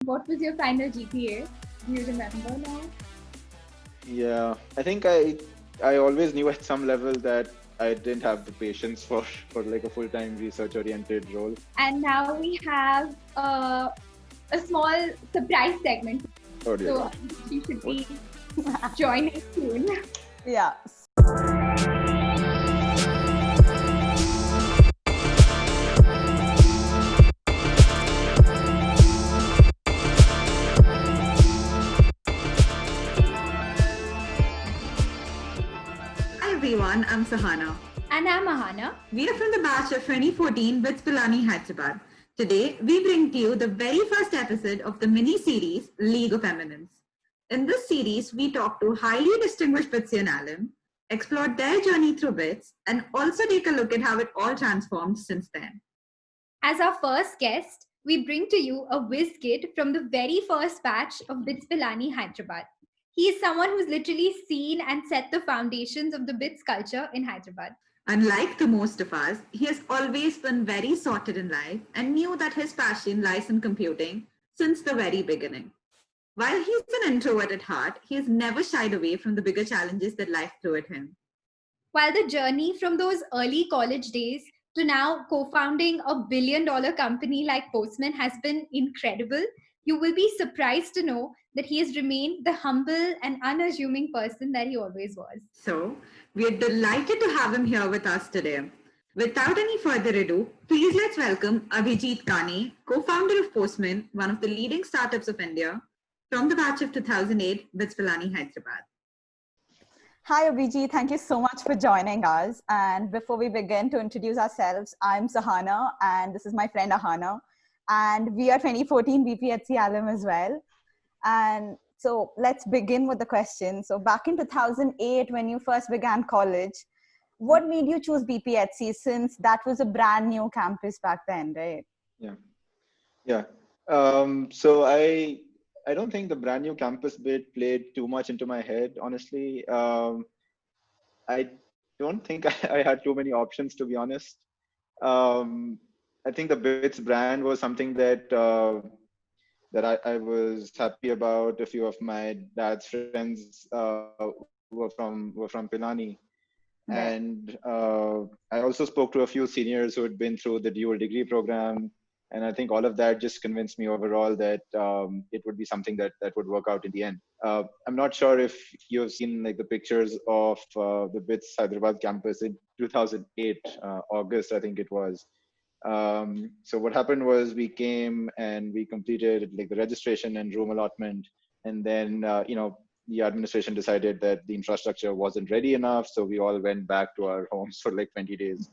What was your final GPA? Do you remember now? Yeah, I think I always knew at some level that I didn't have the patience for like a full-time research-oriented role. And now we have a small surprise segment. Oh dear So God. you should be joining soon. Yeah. Hi everyone, I'm Sahana. And I'm Ahana. We are from the batch of 2014 BITS Pilani Hyderabad. Today, we bring to you the very first episode of the mini-series League of Eminence. In this series, we talk to highly distinguished BITSian alum, explore their journey through BITS, and also take a look at how it all transformed since then. As our first guest, we bring to you a whiz kid from the very first batch of BITS Pilani Hyderabad. He is someone who's literally seen and set the foundations of the BITS culture in Hyderabad. Unlike the most of us, he has always been very sorted in life and knew that his passion lies in computing since the very beginning. While he's an introvert at heart, he has never shied away from the bigger challenges that life threw at him. While the journey from those early college days to now co-founding a billion-dollar company like Postman has been incredible, you will be surprised to know that he has remained the humble and unassuming person that he always was. So, we are delighted to have him here with us today. Without any further ado, please let's welcome Abhijit Kane, co-founder of Postman, one of the leading startups of India, from the batch of 2008, BITS Pilani Hyderabad. Hi, Abhijit. Thank you so much for joining us. And before we begin to introduce ourselves, I'm Sahana, and this is my friend Ahana. And we are 2014 BPHC alum as well. And so let's begin with the question. So back in 2008, when you first began college, what made you choose BPHC, since that was a brand new campus back then, right? Yeah. So I don't think the brand new campus bit played too much into my head, honestly. I don't think I had too many options, to be honest. I think the BITS brand was something that I was happy about. A few of my dad's friends were from Pilani. And I also spoke to a few seniors who had been through the dual degree program. And I think all of that just convinced me overall that it would be something that would work out in the end. I'm not sure if you have seen like the pictures of the BITS Hyderabad campus in 2008, August, I think it was. So what happened was we came and we completed like the registration and room allotment. And then, the administration decided that the infrastructure wasn't ready enough. So we all went back to our homes for like 20 days.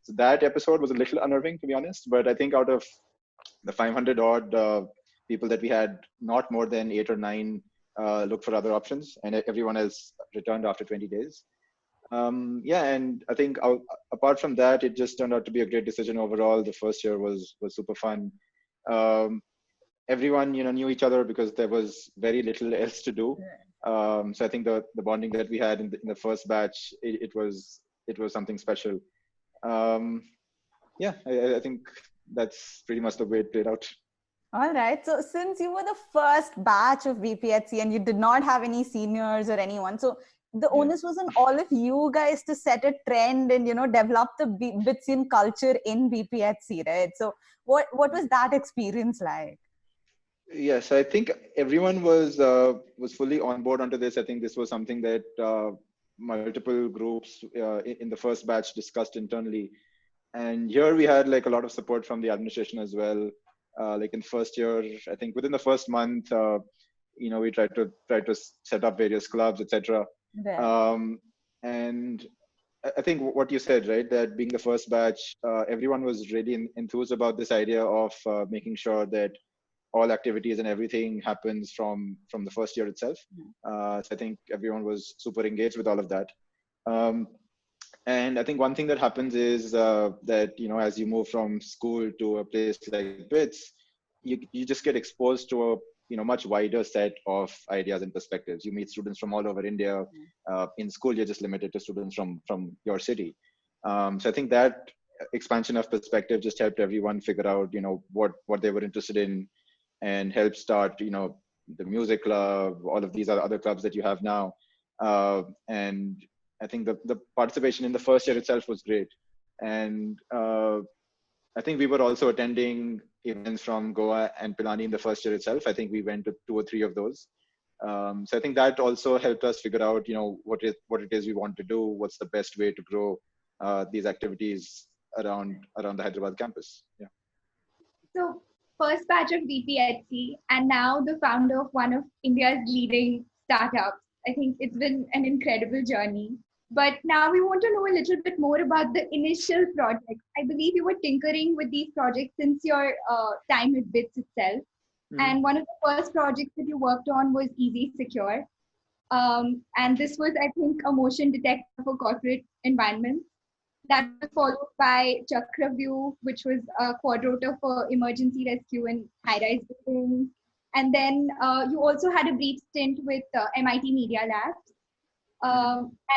So that episode was a little unnerving, to be honest. But I think out of the 500 odd people that we had, not more than 8 or 9 looked for other options, and everyone else returned after 20 days. And I think apart from that, it just turned out to be a great decision overall. The first year was super fun. Everyone knew each other because there was very little else to do. So I think the bonding that we had in the first batch, it was something special. I think that's pretty much the way it played out. All right. So since you were the first batch of BPHC and you did not have any seniors or anyone, so the onus was on all of you guys to set a trend and, develop the BITSian culture in BPHC, right? So what was that experience like? Yes, I think everyone was fully on board onto this. I think this was something that multiple groups in the first batch discussed internally. And here we had like a lot of support from the administration as well. Like in first year, I think within the first month, we tried to set up various clubs, etc. And I think what you said, right, that being the first batch, everyone was really enthused about this idea of making sure that all activities and everything happens from the first year itself. So I think everyone was super engaged with all of that. And I think one thing that happens is that, as you move from school to a place like BITS, you just get exposed to a much wider set of ideas and perspectives. You meet students from all over India. In school, you're just limited to students from your city. So I think that expansion of perspective just helped everyone figure out, what they were interested in. and helped start, the music club, all of these other clubs that you have now. And I think the participation in the first year itself was great. And I think we were also attending events from Goa and Pilani in the first year itself. I think we went to 2 or 3 of those. So I think that also helped us figure out, what it is we want to do, what's the best way to grow these activities around the Hyderabad campus. Yeah. So first batch of BPHC and now the founder of one of India's leading startups. I think it's been an incredible journey. But now we want to know a little bit more about the initial projects. I believe you were tinkering with these projects since your time at BITS itself. Mm-hmm. And one of the first projects that you worked on was 𝐓𝐡𝐞. And this was, I think, a motion detector for corporate environments. That was followed by Chakravyuh, which was a quadrotor for emergency rescue in high-rise buildings. And then you also had a brief stint with MIT Media Labs.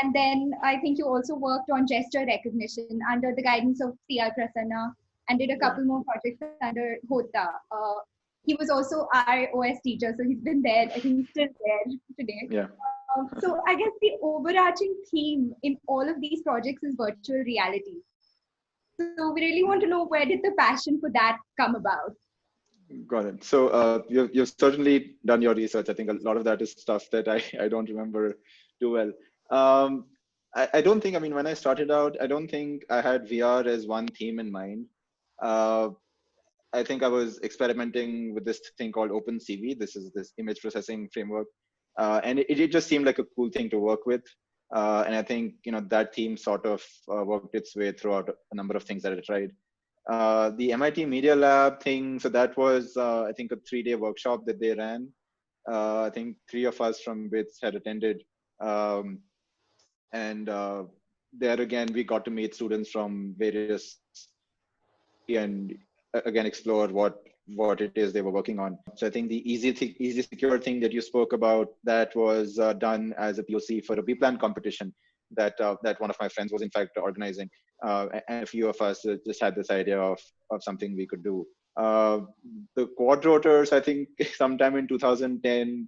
And then I think you also worked on gesture recognition under the guidance of C.R. Prasanna and did a couple more projects under 𝐓𝐡𝐞. He was also our OS teacher, so he's been there. I think he's still there today. Yeah. So I guess the overarching theme in all of these projects is virtual reality. So we really want to know, where did the passion for that come about? Got it. So you've certainly done your research. I think a lot of that is stuff that I don't remember too well. I don't think, when I started out, I don't think I had VR as one theme in mind. I think I was experimenting with this thing called OpenCV. This is this image processing framework. And it just seemed like a cool thing to work with. And I think, that theme sort of worked its way throughout a number of things that I tried. The MIT Media Lab thing, so that was, I think, a 3-day workshop that they ran. I think 3 of us from BITS had attended. And there again, we got to meet students from various, and again, explore what it is they were working on. So I think the 𝐓𝐡𝐞 thing that you spoke about, that was done as a POC for a B-plan competition that one of my friends was in fact organizing. And a few of us just had this idea of something we could do. The quadrotors, I think sometime in 2010,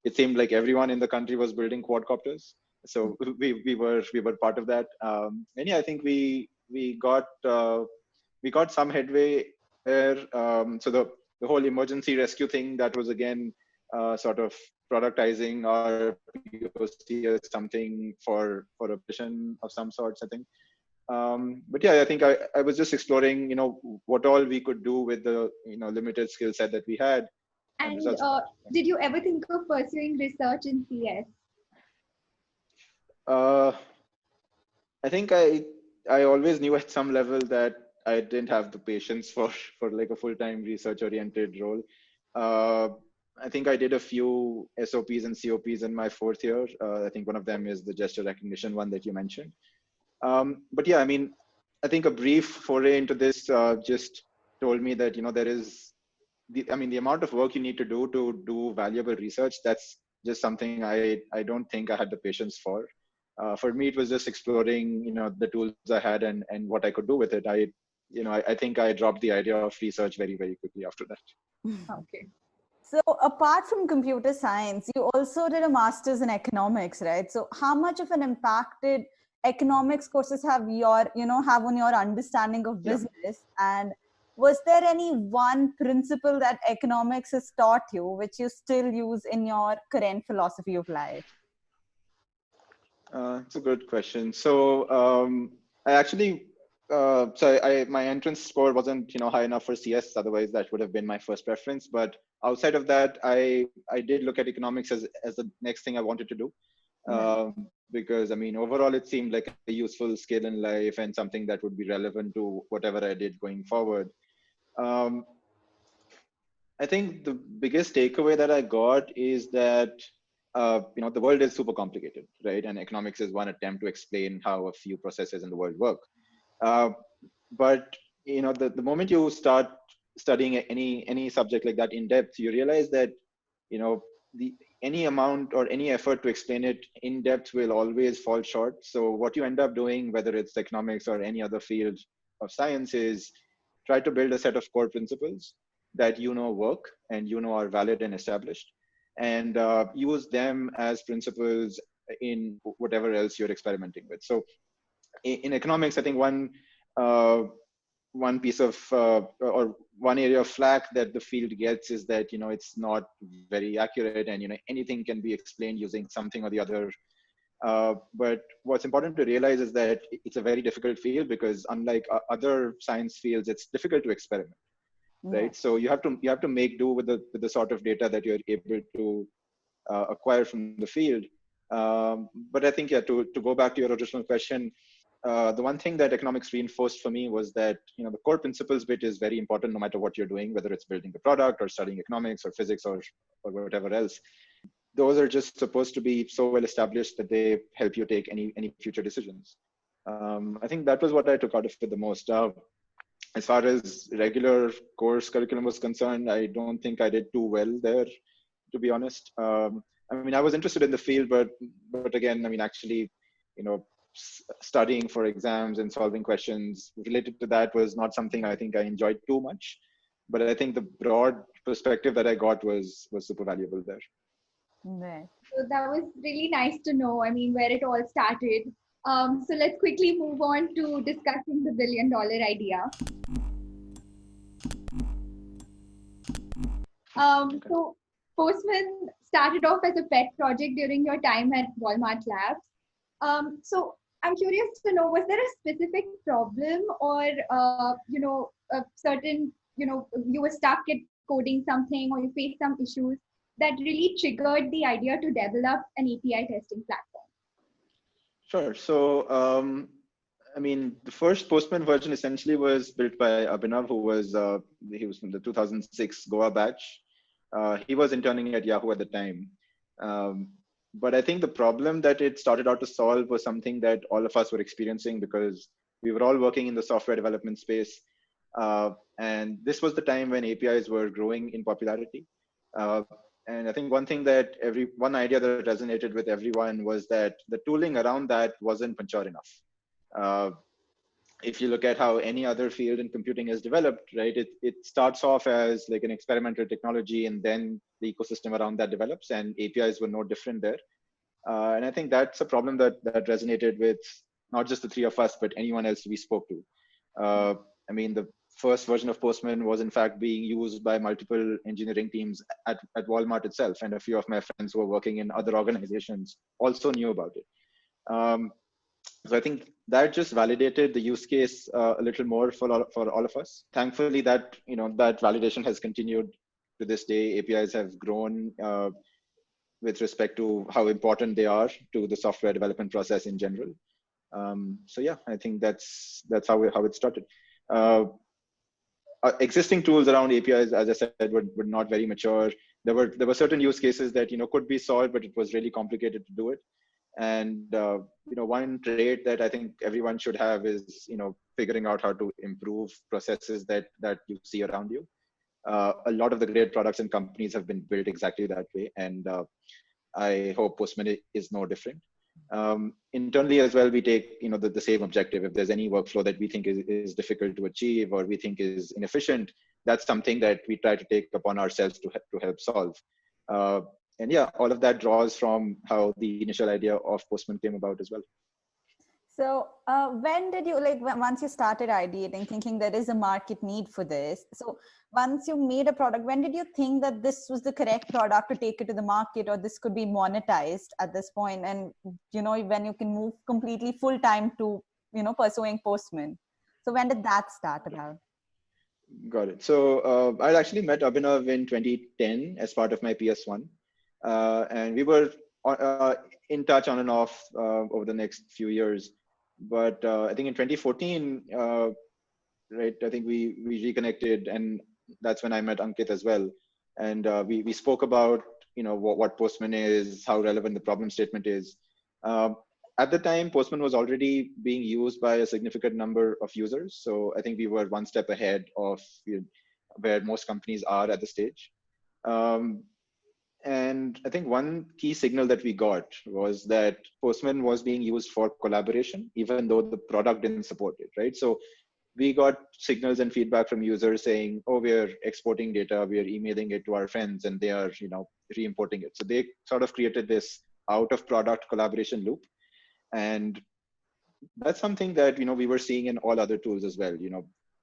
it seemed like everyone in the country was building quadcopters. So we were part of that. And yeah, I think we got some headway there. So the whole emergency rescue thing, that was again sort of productizing our POC as something for a vision of some sorts, I think. But yeah, I think I was just exploring, what all we could do with the limited skill set that we had. And did you ever think of pursuing research in CS? I think I always knew at some level that I didn't have the patience for like a full-time research-oriented role. I think I did a few SOPs and COPs in my 4th year. I think one of them is the gesture recognition one that you mentioned. But yeah, I think a brief foray into this just told me that, there is, the amount of work you need to do valuable research, that's just something I don't think I had the patience for. For me, it was just exploring, the tools I had and what I could do with it. I think I dropped the idea of research very, very quickly after that. Okay. So apart from computer science, you also did a master's in economics, right? So how much of an impact did economics courses have on your understanding of business? Yeah. And was there any one principle that economics has taught you, which you still use in your current philosophy of life? It's a good question. So I actually, my entrance score wasn't, high enough for CS. Otherwise, that would have been my first preference. But outside of that, I did look at economics as the next thing I wanted to do. Because overall, it seemed like a useful skill in life and something that would be relevant to whatever I did going forward. I think the biggest takeaway that I got is that the world is super complicated, right? And economics is one attempt to explain how a few processes in the world work. But the moment you start studying any subject like that in depth, you realize that any amount or any effort to explain it in depth will always fall short. So what you end up doing, whether it's economics or any other field of science, is try to build a set of core principles that work and are valid and established, and use them as principles in whatever else you're experimenting with. So in economics, I think one piece of or one area of flack that the field gets is that it's not very accurate, and anything can be explained using something or the other. But what's important to realize is that it's a very difficult field, because unlike other science fields, it's difficult to experiment, right? So you have to make do with the sort of data that you're able to acquire from the field. But I think, to go back to your original question, the one thing that economics reinforced for me was that the core principles bit is very important, no matter what you're doing, whether it's building a product or studying economics or physics or whatever else. Those are just supposed to be so well established that they help you take any future decisions. I think that was what I took out of it the most. As far as regular course curriculum was concerned, I don't think I did too well there, to be honest. I mean, I was interested in the field, but again, I mean, actually, studying for exams and solving questions related to that was not something I think I enjoyed too much. But I think the broad perspective that I got was super valuable there. Right. So that was really nice to know, I mean, where it all started. So let's quickly move on to discussing the $1 billion idea. So Postman started off as a pet project during your time at Walmart Labs. So I'm curious to know, was there a specific problem, or a certain, you were stuck at coding something, or you faced some issues that really triggered the idea to develop an API testing platform? Sure. So, I mean, the first Postman version essentially was built by Abhinav, who was he was from the 2006 Goa batch. He was interning at Yahoo at the time. But I think the problem that it started out to solve was something that all of us were experiencing, because we were all working in the software development space. And this was the time when APIs were growing in popularity. And I think one idea that resonated with everyone was that the tooling around that wasn't mature enough. If you look at how any other field in computing is developed, right, it starts off as like an experimental technology, and then the ecosystem around that develops, and APIs were no different there. And I think that's a problem that resonated with not just the three of us, but anyone else we spoke to. I mean, the first version of Postman was in fact being used by multiple engineering teams at Walmart itself, and a few of my friends who were working in other organizations also knew about it. So I think that just validated the use case a little more for all of us. Thankfully, that validation has continued to this day. APIs have grown with respect to how important they are to the software development process in general. So yeah, I think that's how it started. Existing tools around APIs, as I said, were not very mature. There were certain use cases that could be solved, but it was really complicated to do it. And one trait that I think everyone should have is figuring out how to improve processes that you see around you. A lot of the great products and companies have been built exactly that way, and I hope Postman is no different. Internally as well, we take the same objective. If there's any workflow that we think is difficult to achieve, or we think is inefficient, that's something that we try to take upon ourselves to help solve. And yeah, all of that draws from how the initial idea of Postman came about as well. So when did you, once you started ideating, thinking there is a market need for this, so once you made a product, when did you think that this was the correct product to take it to the market, or this could be monetized at this point, and when you can move completely full time to pursuing Postman? So when did that start about? Got it. So I actually met Abhinav in 2010 as part of my PS1, and we were in touch on and off over the next few years. But I think in 2014, right, I think we reconnected, and that's when I met Ankit as well. And we spoke about what Postman is, how relevant the problem statement is. At the time, Postman was already being used by a significant number of users. So I think we were one step ahead of where most companies are at the stage. And I think one key signal that we got was that Postman was being used for collaboration, even though the product didn't support it, right? So we got signals and feedback from users saying, oh, we're exporting data, we're emailing it to our friends, and they are, re-importing it. So they sort of created this out of product collaboration loop. And that's something that, we were seeing in all other tools as well.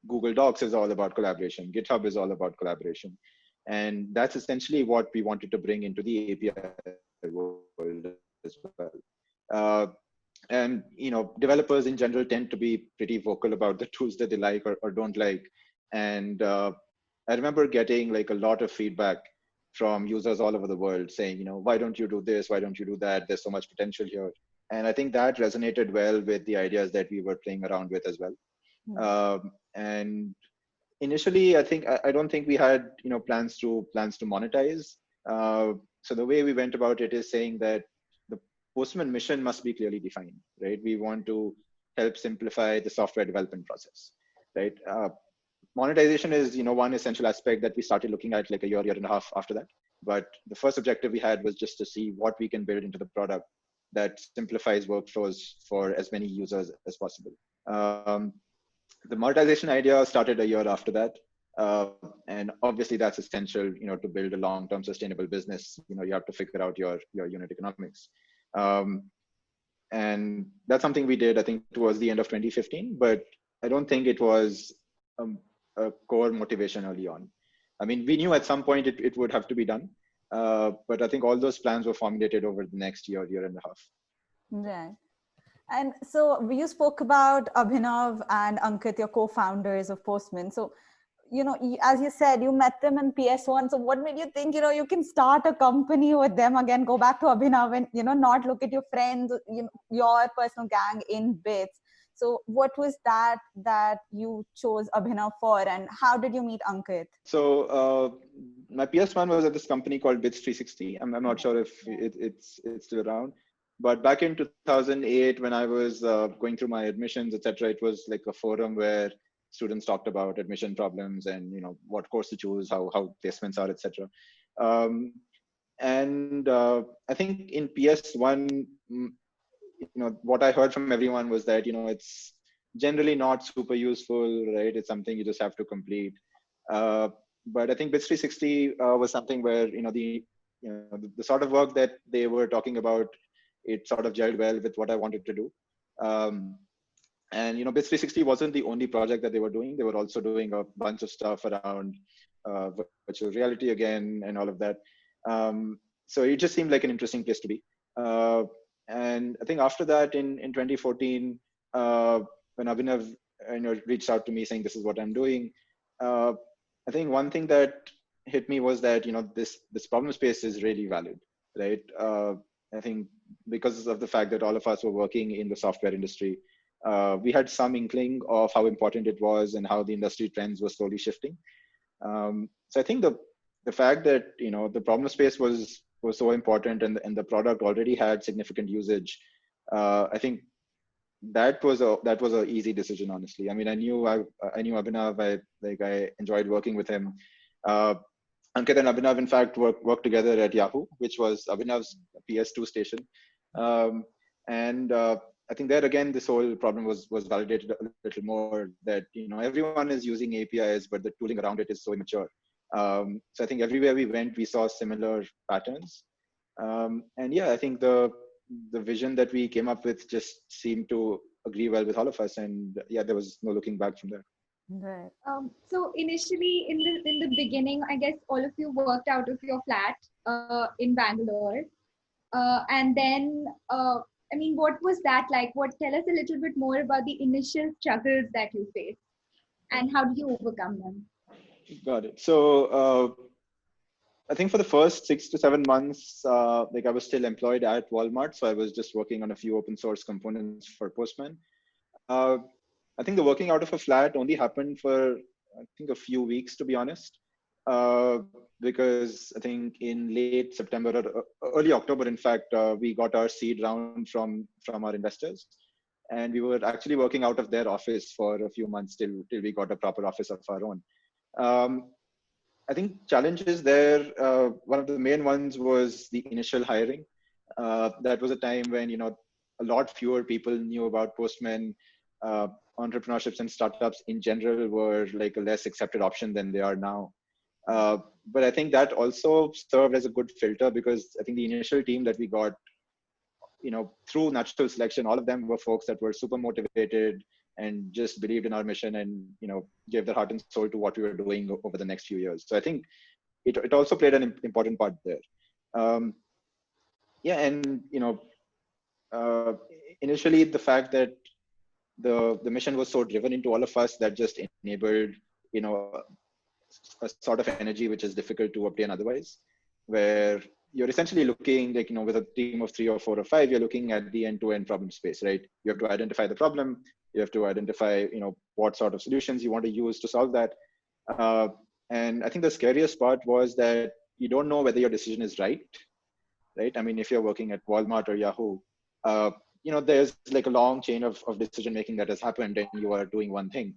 Google Docs is all about collaboration. GitHub is all about collaboration. And that's essentially what we wanted to bring into the API world as well. And developers in general tend to be pretty vocal about the tools that they like or don't like. And I remember getting like a lot of feedback from users all over the world saying, why don't you do this? Why don't you do that? There's so much potential here. And I think that resonated well with the ideas that we were playing around with as well. And initially, I don't think we had plans to monetize. So the way we went about it is saying that the Postman mission must be clearly defined, right? We want to help simplify the software development process, right? Monetization is one essential aspect that we started looking at like a year and a half after that. But the first objective we had was just to see what we can build into the product that simplifies workflows for as many users as possible. The monetization idea started a year after that. And obviously that's essential, to build a long-term sustainable business. You have to figure out your unit economics. And that's something we did, I think, towards the end of 2015, but I don't think it was a core motivation early on. I mean, we knew at some point it would have to be done. But I think all those plans were formulated over the next year and a half. Right. And so you spoke about Abhinav and Ankit, your co-founders of Postman. So, as you said, you met them in PS1. So what made you think, you can start a company with them again, go back to Abhinav and, not look at your friends, your personal gang in BITS. So what was that you chose Abhinav for, and how did you meet Ankit? So my PS1 was at this company called BITS 360. I'm not sure if it's still around. But back in 2008, when I was going through my admissions, etc., it was like a forum where students talked about admission problems and what course to choose, how placements are, etc. And I think in PS1, what I heard from everyone was that it's generally not super useful, right? It's something you just have to complete. But I think BITS 360 was something where the sort of work that they were talking about, it sort of gelled well with what I wanted to do. And BITS 360 wasn't the only project that they were doing. They were also doing a bunch of stuff around virtual reality again and all of that. So it just seemed like an interesting place to be. And I think after that, in 2014, when Abhinav reached out to me saying this is what I'm doing, I think one thing that hit me was that this problem space is really valid, right? I think because of the fact that all of us were working in the software industry, we had some inkling of how important it was and how the industry trends were slowly shifting. So I think the fact that the problem space was so important and the product already had significant usage, I think that was a easy decision, honestly. I mean, I knew Abhinav. I enjoyed working with him. Ankit and Abhinav, in fact, worked together at Yahoo, which was Abhinav's PS2 station. And I think there again, this whole problem was validated a little more, that everyone is using APIs, but the tooling around it is so immature. So I think everywhere we went, we saw similar patterns. And yeah, I think the vision that we came up with just seemed to agree well with all of us. And yeah, there was no looking back from there. Right. So initially, in the beginning, I guess all of you worked out of your flat in Bangalore, and then I mean, what was that like? Tell us a little bit more about the initial struggles that you faced, and how did you overcome them? Got it. So I think for the first 6 to 7 months, I was still employed at Walmart, so I was just working on a few open source components for Postman. I think the working out of a flat only happened for, I think, a few weeks, to be honest, because I think in late September or early October, in fact, we got our seed round from our investors, and we were actually working out of their office for a few months till we got a proper office of our own. I think challenges there, one of the main ones was the initial hiring. That was a time when a lot fewer people knew about Postman. entrepreneurships and startups in general were like a less accepted option than they are now. But I think that also served as a good filter, because I think the initial team that we got, through natural selection, all of them were folks that were super motivated and just believed in our mission and, gave their heart and soul to what we were doing over the next few years. So I think it also played an important part there. Initially the fact that the mission was so driven into all of us, that just enabled, a sort of energy which is difficult to obtain otherwise, where you're essentially looking like, with a team of 3 or 4 or 5, you're looking at the end-to-end problem space, right? You have to identify the problem. You have to identify, what sort of solutions you want to use to solve that. And I think the scariest part was that you don't know whether your decision is right? I mean, if you're working at Walmart or Yahoo, there's like a long chain of decision-making that has happened and you are doing one thing.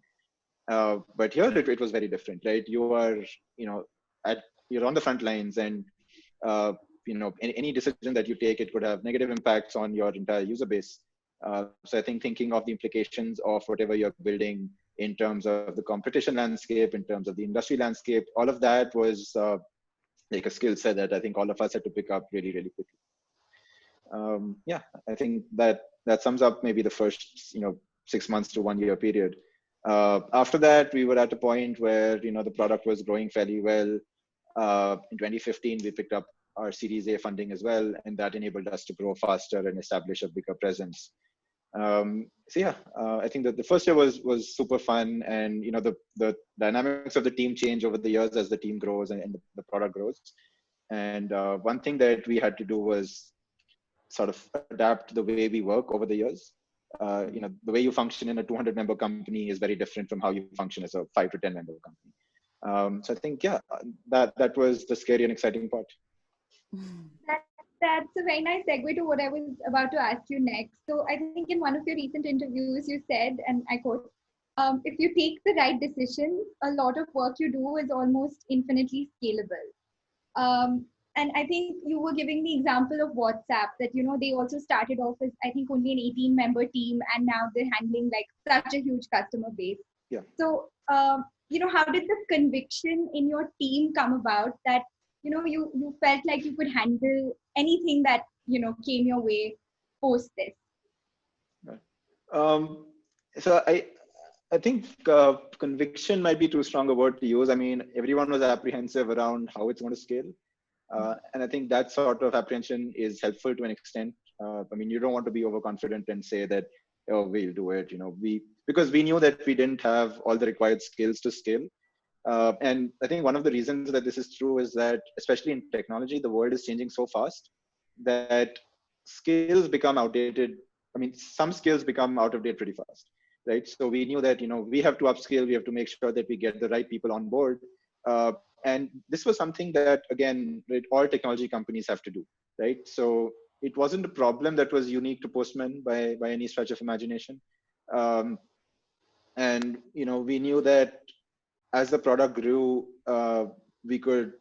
But here it was very different, right? You are, you're on the front lines, and any decision that you take, it could have negative impacts on your entire user base. So I think thinking of the implications of whatever you're building in terms of the competition landscape, in terms of the industry landscape, all of that was like a skill set that I think all of us had to pick up really, really quickly. I think that sums up maybe the first 6 months to 1 year period. After that, we were at a point where the product was growing fairly well. In 2015, we picked up our Series A funding as well, and that enabled us to grow faster and establish a bigger presence. I think that the first year was super fun, and the dynamics of the team change over the years as the team grows and the product grows. And one thing that we had to do was sort of adapt the way we work over the years. The way you function in a 200-member company is very different from how you function as a 5 to 10-member company. So I think, that was the scary and exciting part. That's a very nice segue to what I was about to ask you next. So I think in one of your recent interviews, you said, and I quote, if you take the right decisions, a lot of work you do is almost infinitely scalable. And I think you were giving the example of WhatsApp, that, they also started off as, I think, only an 18-member team, and now they're handling like such a huge customer base. Yeah. So, how did the conviction in your team come about that, you felt like you could handle anything that, came your way post this? So I think conviction might be too strong a word to use. I mean, everyone was apprehensive around how it's going to scale. And I think that sort of apprehension is helpful to an extent. I mean, you don't want to be overconfident and say that, oh, we'll do it. Because we knew that we didn't have all the required skills to scale. And I think one of the reasons that this is true is that, especially in technology, the world is changing so fast that skills become outdated. I mean, some skills become out of date pretty fast, right? So we knew that, we have to upskill. We have to make sure that we get the right people on board. And this was something that, again, all technology companies have to do, right? So it wasn't a problem that was unique to Postman by any stretch of imagination. And, we knew that as the product grew, we could,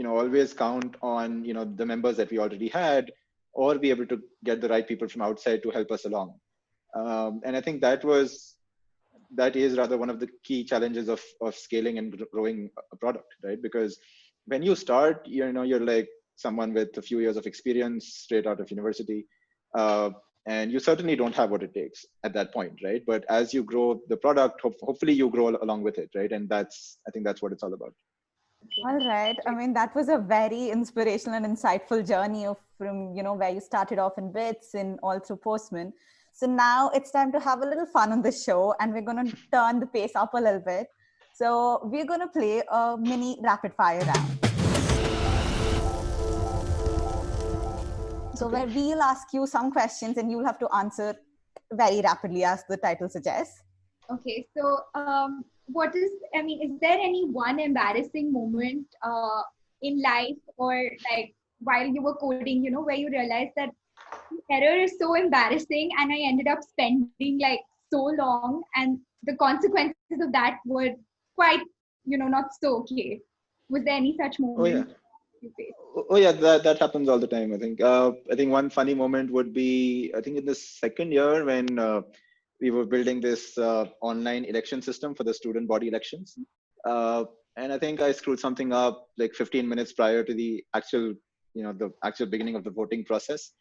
always count on, the members that we already had, or be able to get the right people from outside to help us along. And I think that is rather one of the key challenges of scaling and growing a product, right? Because when you start, you're like someone with a few years of experience straight out of university. And you certainly don't have what it takes at that point, right? But as you grow the product, hopefully you grow along with it, right? And I think that's what it's all about. All right. I mean, that was a very inspirational and insightful journey from, where you started off in BITS and all through Postman. So now it's time to have a little fun on the show, and we're going to turn the pace up a little bit. So we're going to play a mini rapid fire round. So where we'll ask you some questions and you'll have to answer very rapidly, as the title suggests. Okay. So is there any one embarrassing moment in life, or like while you were coding, where you realized that error is so embarrassing and I ended up spending like so long, and the consequences of that were quite, not so okay? Was there any such moment? Oh yeah, that happens all the time. I think one funny moment would be, I think in the second year when we were building this online election system for the student body elections. And I think I screwed something up like 15 minutes prior to the actual, the actual beginning of the voting process.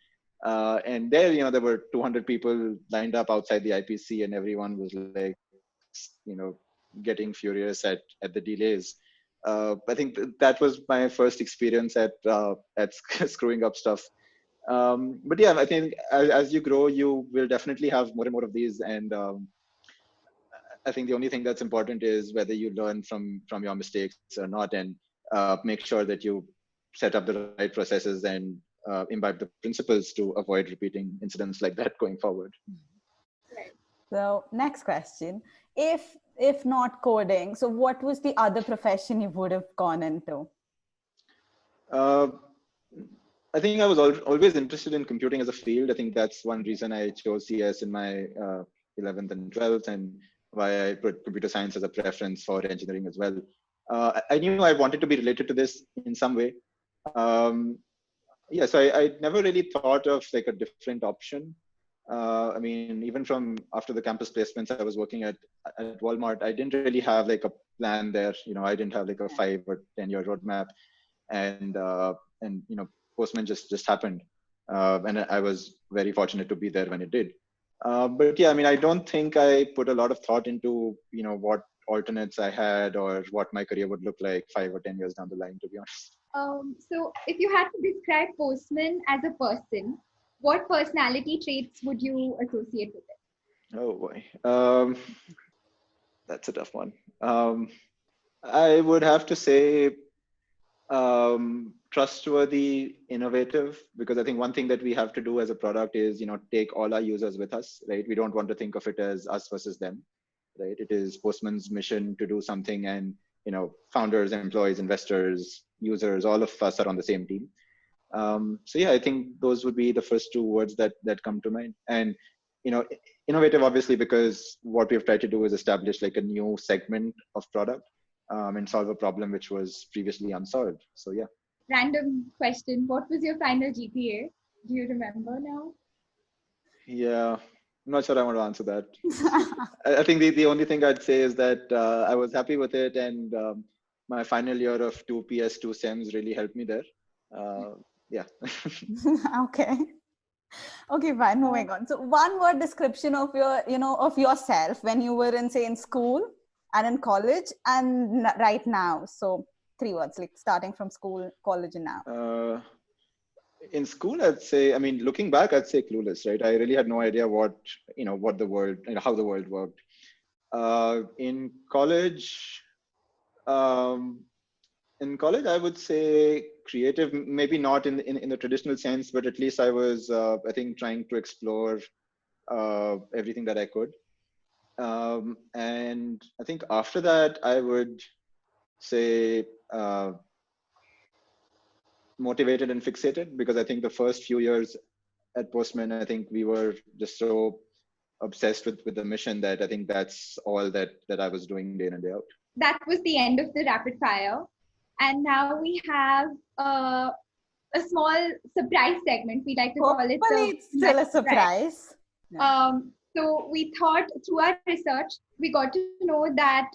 And there, there were 200 people lined up outside the IPC, and everyone was like, getting furious at the delays. I think that was my first experience at screwing up stuff. But yeah, I think as you grow, you will definitely have more and more of these. And I think the only thing that's important is whether you learn from your mistakes or not, and make sure that you set up the right processes and imbibe the principles to avoid repeating incidents like that going forward. So next question, if not coding, so what was the other profession you would have gone into? I think I was always interested in computing as a field. I think that's one reason I chose CS in my 11th and 12th, and why I put computer science as a preference for engineering as well. I knew I wanted to be related to this in some way. Yeah, so I never really thought of like a different option. I mean, even from after the campus placements I was working at Walmart, I didn't really have like a plan there. I didn't have like a 5 or 10-year roadmap, and Postman just happened, and I was very fortunate to be there when it did. But yeah, I mean, I don't think I put a lot of thought into what alternates I had or what my career would look like 5 or 10 years down the line, to be honest. So if you had to describe Postman as a person, what personality traits would you associate with it? Oh boy, that's a tough one. I would have to say trustworthy, innovative, because I think one thing that we have to do as a product is take all our users with us, right? We don't want to think of it as us versus them, right? It is Postman's mission to do something, and founders, employees, investors, users, all of us are on the same team. So yeah, I think those would be the first 2 words that come to mind. And innovative, obviously, because what we've tried to do is establish like a new segment of product and solve a problem which was previously unsolved. So yeah. Random question, what was your final GPA? Do you remember now? Yeah, I'm not sure I want to answer that. I think the only thing I'd say is that I was happy with it, and my final year of 2 PS, 2 SEMs really helped me there. Yeah. Okay. Okay, fine. Moving on. So, one word description of your, of yourself when you were in, say, in school and in college and right now. So, 3 words, like starting from school, college, and now. In school, I'd say, I mean, looking back, I'd say clueless, right? I really had no idea what the world, how the world worked. In college, I would say creative, maybe not in the traditional sense, but at least I was, I think, trying to explore everything that I could. And I think after that, I would say motivated and fixated, because I think the first few years at Postman, I think we were just so obsessed with the mission that I think that's all that I was doing day in and day out. That was the end of the rapid fire. And now we have a small surprise segment. We like to call it. Hopefully it's still a surprise. So we thought through our research, we got to know that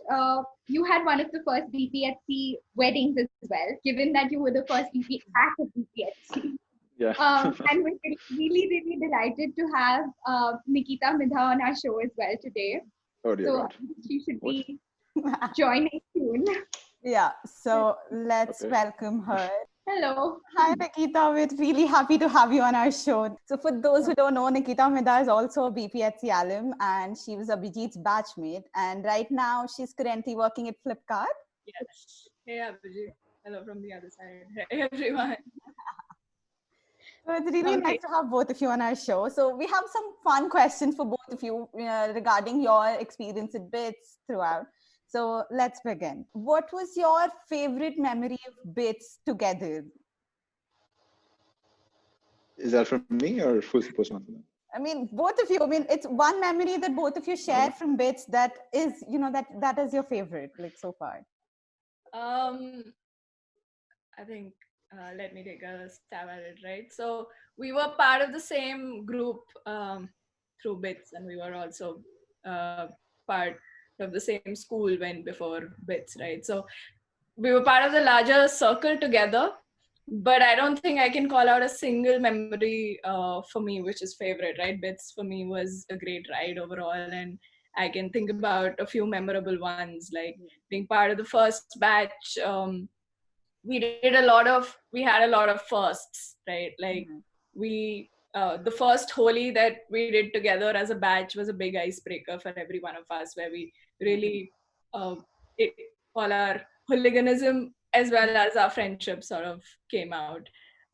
you had one of the first BPHC weddings as well, given that you were the first VP at a BPHC. Yeah. And we're really, really delighted to have Nikita Midha on our show as well today. Oh dear God. She should be joining soon. Yeah, so let's welcome her. Hello. Hi, Nikita. We're really happy to have you on our show. So for those who don't know, Nikita Midha is also a BPHC alum, and she was Abhijit's batchmate. And right now, she's currently working at Flipkart. Yes. Hey, Abhijit. Hello from the other side. Hey, everyone. So it's really nice to have both of you on our show. So we have some fun questions for both of you regarding your experience at BITS throughout. So let's begin. What was your favorite memory of BITS together? Is that from me or who's supposed to answer that? I mean, both of you. I mean, it's one memory that both of you share from BITS that is, that is your favorite, like so far. I think, let me take a stab at it, right? So we were part of the same group through BITS, and we were also part of the same school when before BITS, right? So we were part of the larger circle together, but I don't think I can call out a single memory for me, which is favorite, right? BITS for me was a great ride overall, and I can think about a few memorable ones, like being part of the first batch. We had a lot of firsts, right? Like we the first Holi that we did together as a batch was a big icebreaker for every one of us, where we really uh, it, all our hooliganism as well as our friendship sort of came out.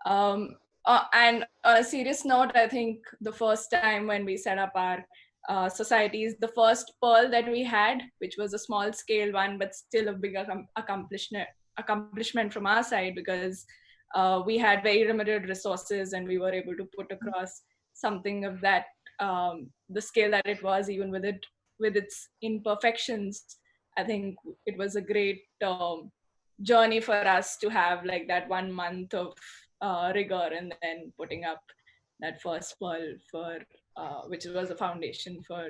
And on a serious note, I think the first time when we set up our societies, the first pearl that we had, which was a small scale one, but still a big accomplishment from our side, because we had very limited resources and we were able to put across something of that the scale that it was, even with its imperfections. I think it was a great journey for us to have like that 1 month of rigor and then putting up that first pearl for which was a foundation for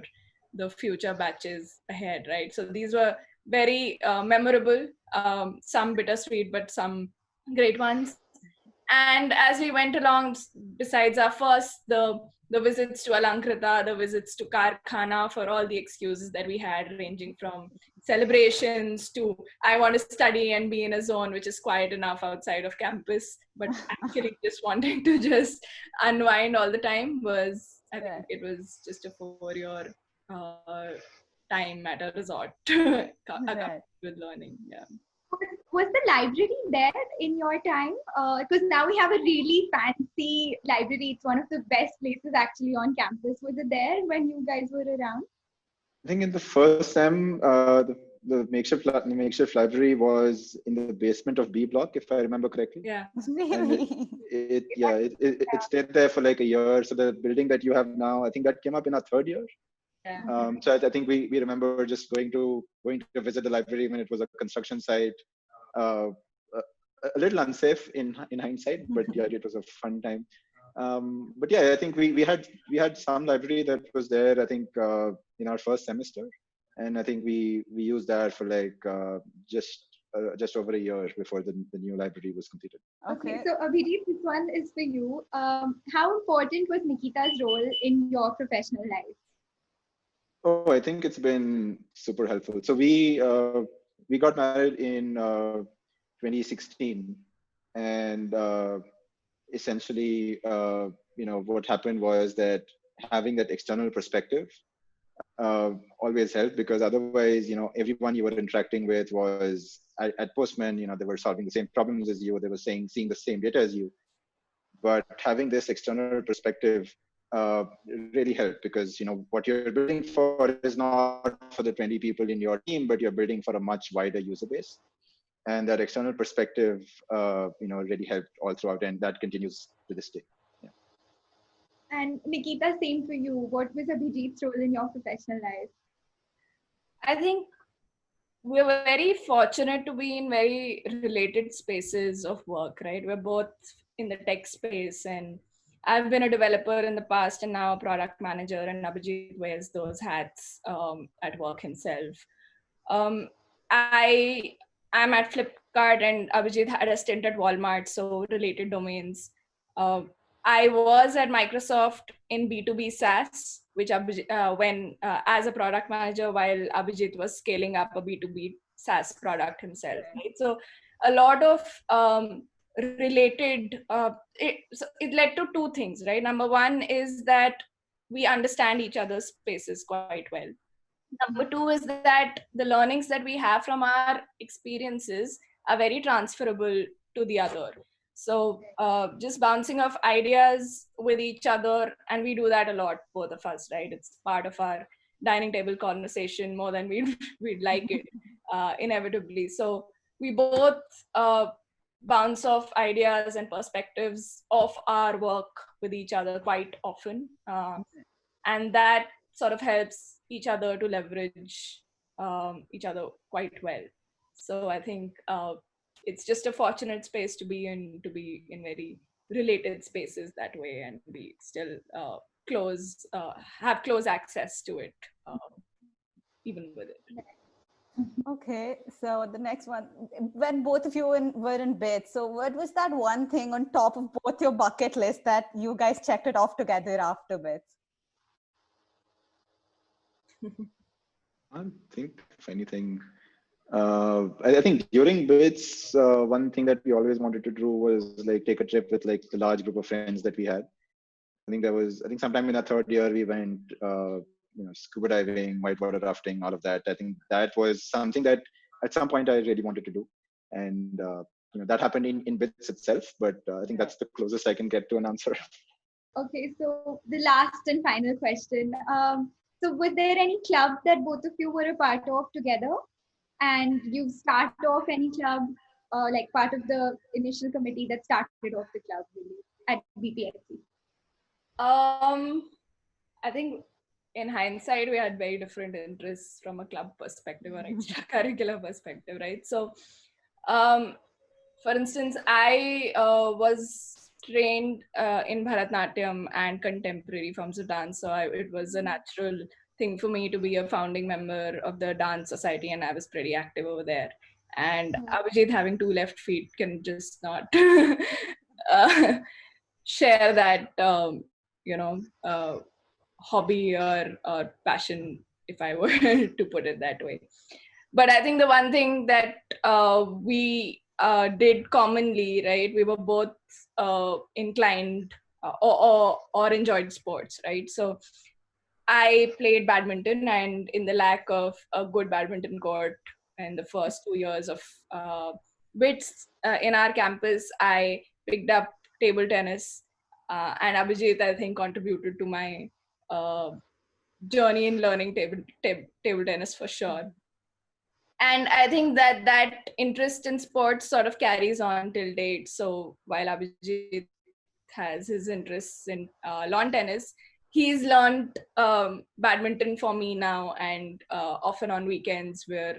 the future batches ahead, right? So these were very memorable, some bittersweet, but some great ones. And as we went along, besides our first, the visits to Alankrita, the visits to Karkhana, for all the excuses that we had, ranging from celebrations to I want to study and be in a zone which is quiet enough outside of campus, but actually just wanting to just unwind all the time, was, I think it was just a 4-year time at a resort with learning. Yeah. Was the library there in your time? Because now we have a really fancy library. It's one of the best places actually on campus. Was it there when you guys were around? I think in the first sem, the makeshift library was in the basement of B block, if I remember correctly. Yeah. And it stayed there for like a year. So the building that you have now, I think that came up in our 3rd year. Yeah. So I think we remember just going to visit the library when it was a construction site. A little unsafe in hindsight, but yeah, it was a fun time. But yeah, I think we had some library that was there, I think, in our first semester, and I think we used that for like just over a year before the new library was completed. Okay, so Abhijit, this one is for you. How important was Nikita's role in your professional life? Oh, I think it's been super helpful. So we got married in 2016, and essentially, what happened was that having that external perspective always helped, because otherwise, everyone you were interacting with was at Postman, they were solving the same problems as you, they were seeing the same data as you. But having this external perspective really helped, because what you're building for is not for the 20 people in your team, but you're building for a much wider user base. And that external perspective, really helped all throughout, and that continues to this day. Yeah. And Nikita, same for you. What was Abhijit's role in your professional life? I think we're very fortunate to be in very related spaces of work, right? We're both in the tech space, and I've been a developer in the past and now a product manager, and Abhijit wears those hats at work himself. I'm at Flipkart and Abhijit had a stint at Walmart, so related domains. I was at Microsoft in B2B SaaS, which as a product manager, while Abhijit was scaling up a B2B SaaS product himself. Right? So a lot of related, it led to 2 things, right? Number one is that we understand each other's spaces quite well. Number 2 is that the learnings that we have from our experiences are very transferable to the other. So just bouncing off ideas with each other, and we do that a lot, both of us, right? It's part of our dining table conversation more than we'd like it, inevitably. So we both bounce off ideas and perspectives of our work with each other quite often. And that sort of helps each other to leverage each other quite well. So I think it's just a fortunate space to be in very related spaces that way, and be still have close access to it even with it. Okay, so the next one, when both of you were in BITS, so what was that one thing on top of both your bucket list that you guys checked it off together after BITS? I don't think of anything. I think during BITS, one thing that we always wanted to do was like take a trip with like the large group of friends that we had. I think sometime in our third year we went, scuba diving, whitewater rafting, all of that. I think that was something that at some point I really wanted to do, and that happened in BITS itself. But I think that's the closest I can get to an answer. Okay, so the last and final question. So were there any clubs that both of you were a part of together? And you start off any club, like part of the initial committee that started off the club really at BPSC? I think in hindsight, we had very different interests from a club perspective or extracurricular perspective, right? So, for instance, I was trained in Bharatnatyam and contemporary forms of dance. So it was a natural thing for me to be a founding member of the dance society, and I was pretty active over there. And Abhijit, having 2 left feet, can just not share that, hobby or passion, if I were to put it that way. But I think the one thing that we did commonly, right, we were both inclined or enjoyed sports, right? So I played badminton, and in the lack of a good badminton court in the first 2 years of BITS in our campus, I picked up table tennis, and Abhijit, I think, contributed to my journey in learning table tennis for sure. And I think that interest in sports sort of carries on till date. So while Abhijit has his interests in lawn tennis, he's learned badminton for me now, and often on weekends we're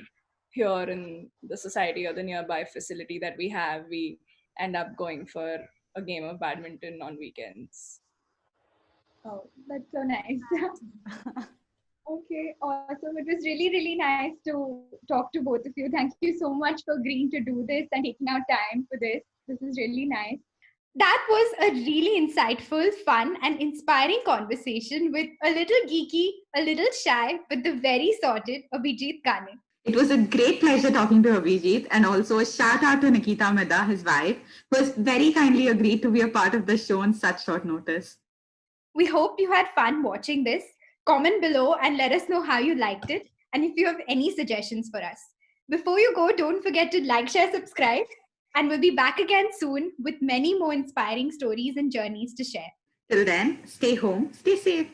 here in the society or the nearby facility that we have, we end up going for a game of badminton on weekends. Oh, that's so nice. Okay, awesome. It was really, really nice to talk to both of you. Thank you so much for agreeing to do this and taking out time for this. This is really nice. That was a really insightful, fun, and inspiring conversation with a little geeky, a little shy, but the very sorted Abhijit Kane. It was a great pleasure talking to Abhijit, and also a shout out to Nikita Midha, his wife, who has very kindly agreed to be a part of the show on such short notice. We hope you had fun watching this. Comment below and let us know how you liked it, and if you have any suggestions for us. Before you go, don't forget to like, share, subscribe, and we'll be back again soon with many more inspiring stories and journeys to share. Till then, stay home, stay safe.